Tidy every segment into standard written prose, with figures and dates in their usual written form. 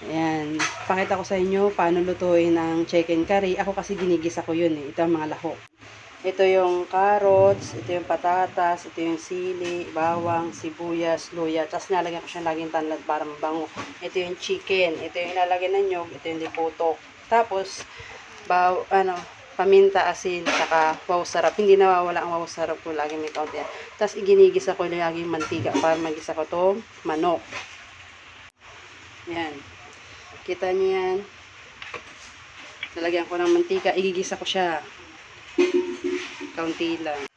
Ayan. Pakita ko sa inyo paano lutuin ang chicken curry. Ako kasi ginigisa ko yun eh. Ito ang mga lahok. Ito yung carrots, ito yung patatas, ito yung sili, bawang, sibuyas, luya. Tapos nalagyan ko siya laging tanlad para mabango. Ito yung chicken, ito yung ilalagay na nyog, ito yung liputok. Tapos, paminta, asin, saka wow sarap. Hindi nawawala ang wow sarap ko. Lagi may kaunti yan. Tapos iginigisa ko lagi yung mantika para magisa ko itong manok. Yan. Kita nyo yan. Nalagyan ko ng mantika. Igigisa ko siya. Kaunti lang.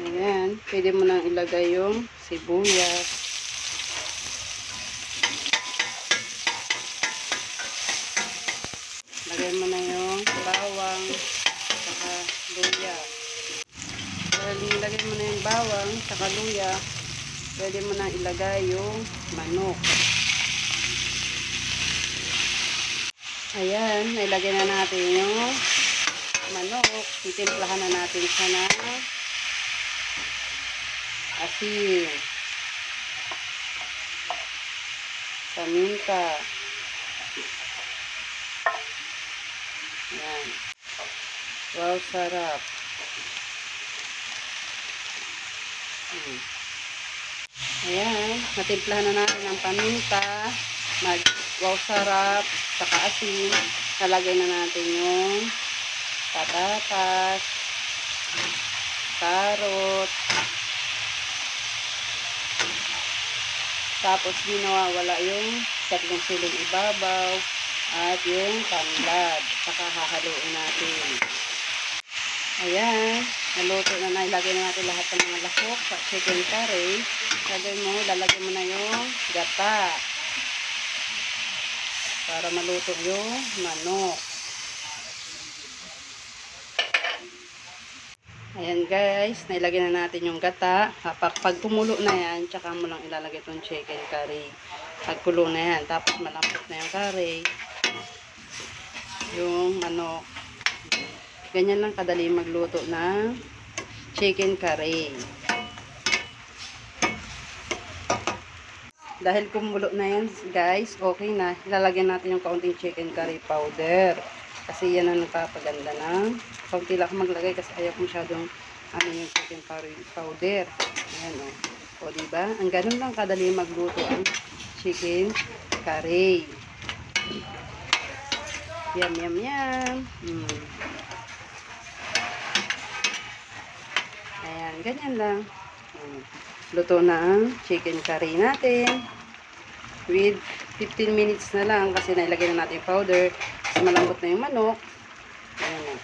Ayan. Pwede mo nang ilagay yung sibuyas. Lagay mo na yung bawang. Saka luya. Dahil nilagay mo na yung bawang. Saka luya. Pwede mo nang ilagay yung manok. Ayan, nailagay na natin yung manok. Titimplahan na natin siya ng asin, paminta. Ayan. Wow, sarap. Ayan, natimplahan na natin ang paminta. Wow, sarap. Saka asin. Nalagay na natin yung patatas, carrot. Tapos di nawawala yung tatlong siling ibabaw at yung tanglad. Saka hahaluin natin. Ayan, naluto na na. Ilagay na natin lahat ng mga lahok sa chicken curry. Lalagay mo na yung gata para maluto yung manok. Ayan guys, nailagay na natin yung gata. Pag kumulo na yan, tsaka mo lang ilalagay itong chicken curry. Pag kulo na yan, tapos malambot na yung curry, yung manok. Ganyan lang kadali magluto ng chicken curry. Dahil kumulo na yan guys, okay na. Ilalagyan natin yung kaunting chicken curry powder. Kasi yan ang nagpapaganda ng kaunti lang maglagay kasi ayaw ko masyadong yung chicken curry powder. Ayan o. O diba? Ang ganun lang kadali magluto ang chicken curry. Yum, yum, yum. Ayan, ganyan lang. Luto na ang chicken curry natin. With 15 minutes na lang kasi nailagay na natin yung powder. Kasi malambot na yung manok. Ayan na.